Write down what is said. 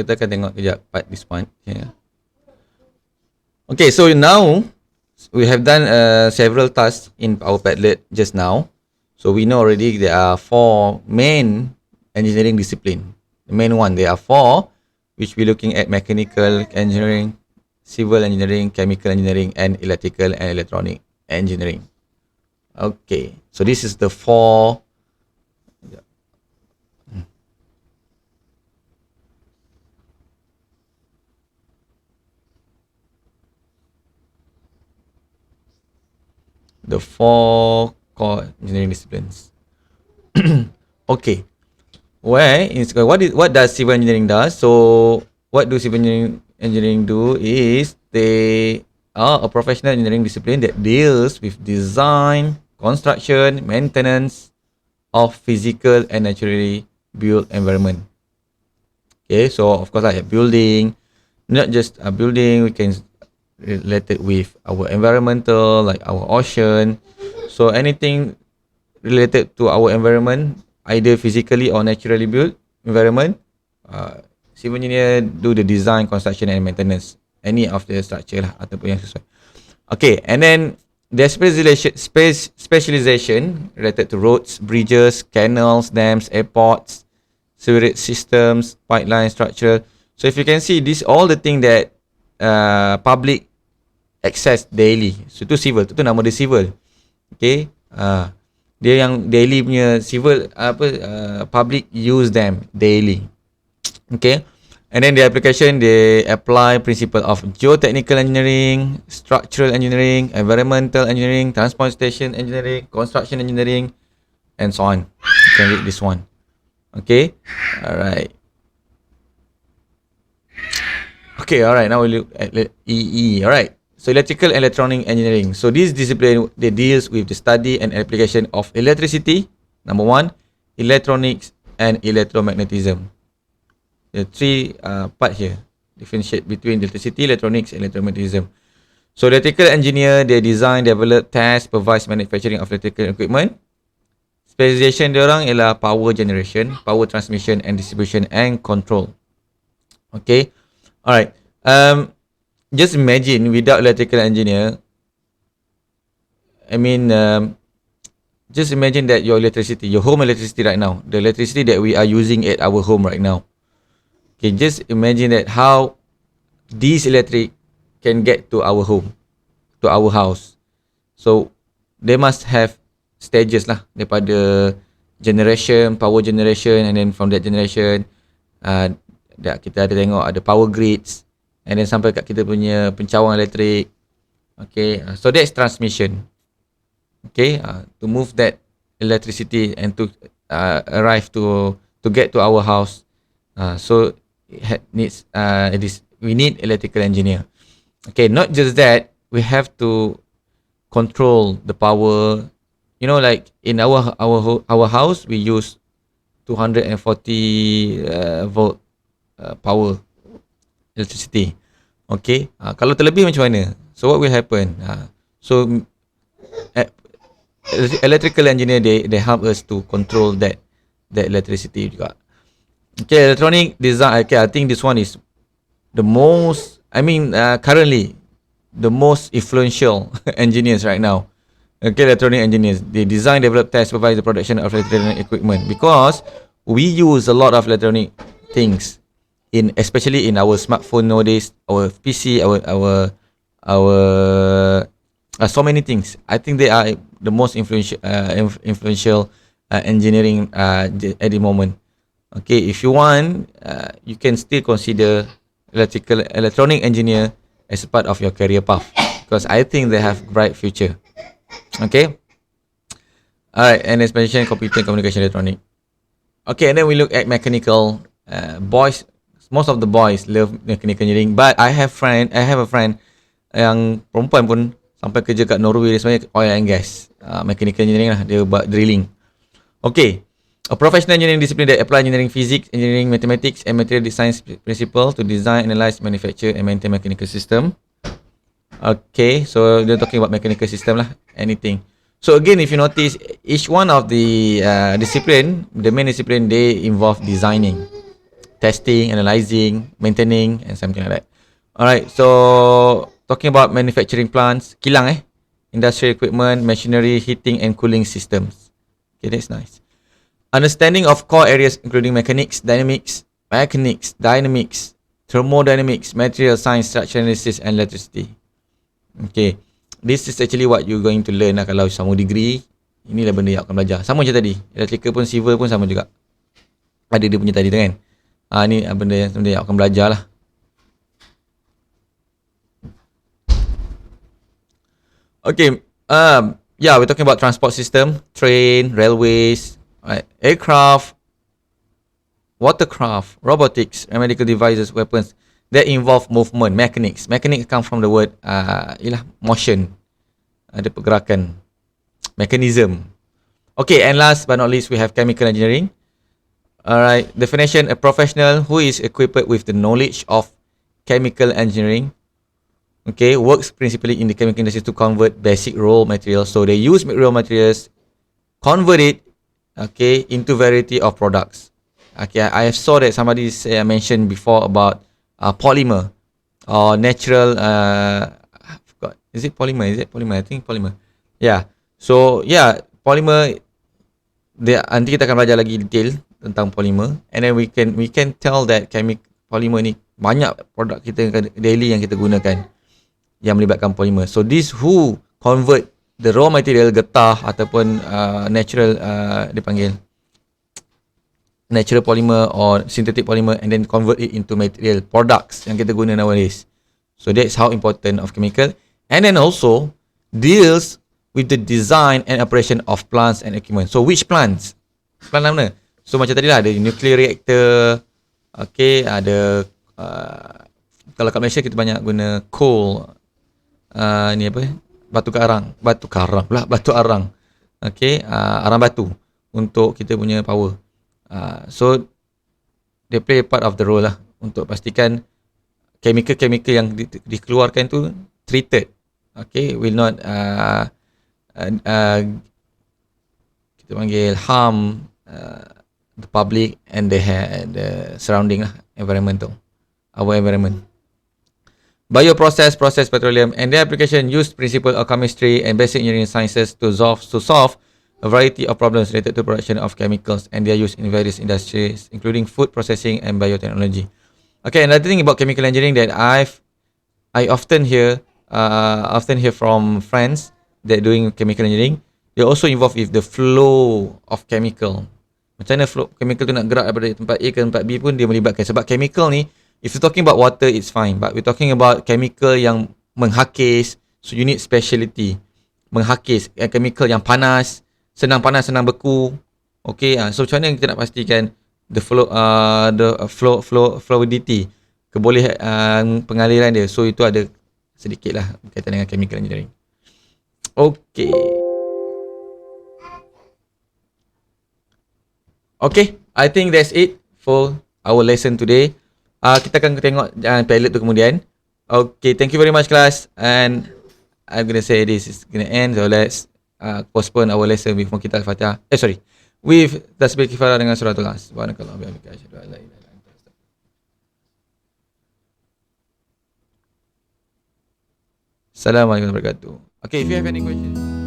kita akan tengok kejap part this one. Yeah. Okay, so now we have done several tasks in our Padlet just now. So we know already there are 4 main engineering discipline. The main one, there are 4, which we're looking at mechanical engineering, civil engineering, chemical engineering, and electrical and electronic engineering. Okay, so this is the 4. The 4 core engineering disciplines. Okay, what does civil engineering does? So what do civil engineering do is they are a professional engineering discipline that deals with design, construction, maintenance of physical and naturally built environment. Okay, so of course like building, not just a building, we can relate it with our environmental, like our ocean. So anything related to our environment, either physically or naturally built environment, civil engineer do the design, construction and maintenance, any of the structure lah, ataupun yang sesuai. Okay, and then their specialization related to roads, bridges, canals, dams, airports, sewerage systems, pipeline structure. So if you can see, this all the thing that public access daily. So itu civil, itu nama dia civil. Okay, dia yang daily punya civil public use them daily. Okay, and then the application, they apply principle of geotechnical engineering, structural engineering, environmental engineering, transportation engineering, construction engineering, and so on. You can read this one. Okay, alright. Okay, alright. Now we look at EE. Alright. So electrical and electronic engineering. So this discipline, they deals with the study and application of electricity, number 1, electronics, and electromagnetism. The 3 part here. Differentiate between electricity, electronics, and electromagnetism. So electrical engineer, they design, develop, test, supervise manufacturing of electrical equipment. Specialization diorang ialah power generation, power transmission and distribution and control. Okay. Alright. Just imagine without electrical engineer, just imagine that your electricity, your home electricity right now, the electricity that we are using at our home right now. Okay, just imagine that how this electric can get to our home, to our house. So they must have stages lah, daripada generation, power generation, and then from that generation, kita ada tengok ada power grids. And then sampai kat kita punya pencawang elektrik. Okay, so that's transmission. Okay, to move that electricity and to arrive to get to our house. So we need electrical engineer. Okay, not just that, we have to control the power. You know, like in our house, we use 240 volt power. Electricity. Okay, kalau terlebih macam mana? So what will happen? So electrical engineer, they help us to control that electricity juga. Okay, electronic design. Okay, I think this one is the most, currently the most influential engineers right now. Okay, electronic engineers, they design, develop, test, supervise the production of electronic equipment, because we use a lot of electronic things especially in our smartphone nowadays, our PC, our so many things. I think they are the most influential engineering at the moment. Okay, if you want, you can still consider electronic engineer as a part of your career path, because I think they have bright future. Okay, alright, and expansion, computer and communication electronic. Okay, and then we look at mechanical. Most of the boys love mechanical engineering, but I have a friend yang perempuan pun sampai kerja kat Norway, dia sebenarnya oil and gas, mechanical engineering lah, dia buat drilling. Okay, a professional engineering discipline that apply engineering physics, engineering mathematics and material science principles to design, analyze, manufacture and maintain mechanical system. Okay, so they're talking about mechanical system lah, anything. So again, if you notice, each one of the discipline, the main discipline, they involve designing. testing, analyzing, maintaining, and something like that. Alright, so talking about manufacturing plants, kilang industrial equipment, machinery, heating and cooling systems. Okay, that's nice. Understanding of core areas including mechanics, dynamics, thermodynamics, material science, structure analysis, and electricity. Okay, this is actually what you going to learn lah kalau sama degree. Inilah benda yang akan belajar. Sama je tadi. Electrical pun, civil pun sama juga. Ada dia punya tadi tu kan. Ni benda yang akan belajar lah. Okay, yeah, we're talking about transport system, train, railways, right, aircraft, watercraft, robotics, and medical devices, weapons that involve movement, mechanics. Mechanics come from the word motion, ada pergerakan, mechanism. Okay, and last but not least, we have chemical engineering. Alright, definition: a professional who is equipped with the knowledge of chemical engineering, okay, works principally in the chemical industry to convert basic raw materials. So they use raw materials, convert it, okay, into variety of products. Okay, I saw that somebody mentioned before about polymer or natural. I forgot. Is it polymer? I think polymer. Yeah. So yeah, polymer. Nanti kita akan belajar lagi detail tentang polymer, and then we can tell that polymer ni banyak produk kita daily yang kita gunakan yang melibatkan polymer. So this who convert the raw material, getah ataupun natural dipanggil natural polymer or synthetic polymer, and then convert it into material products yang kita guna nowadays. So that's how important of chemical, and then also deals with the design and operation of plants and equipment. So which plants? Plant mana? So macam tadi lah, ada nuclear reactor, okay, ada kalau kat Malaysia kita banyak guna coal, ni apa? Batu arang, okay, arang batu untuk kita punya power. So they play part of the role lah untuk pastikan chemical yang dikeluarkan tu treated, okay, will not kita panggil harm the public and the surrounding lah, our environment. Bioprocess, process petroleum, and their application use principle of chemistry and basic engineering sciences to solve a variety of problems related to production of chemicals, and they are used in various industries including food processing and biotechnology. Okay, another thing about chemical engineering that I often hear from friends that doing chemical engineering, they also involved with the flow of chemical. Macam mana flow chemical tu nak gerak daripada tempat A ke tempat B pun dia melibatkan. Sebab chemical ni, if you're talking about water, it's fine. But we're talking about chemical yang menghakis, so you need speciality. Menghakis, chemical yang panas, senang beku. Okay, so macam mana kita nak pastikan the fluidity, pengaliran dia. So itu ada sedikit lah berkaitan dengan chemical engineering. Okay, I think that's it for our lesson today. Kita akan tengok pilot tu kemudian. Okay, thank you very much class, and I'm gonna say this is gonna end, so let's postpone our lesson with Muqaddimah Al-Fatihah. With tasbih kifarah dengan suratul As. Subhanakallah wa bihamdika asyhadu an la ilaha illa anta astaghfiruka. Assalamualaikum warahmatullahi wabarakatuh. Okay, if you have any questions.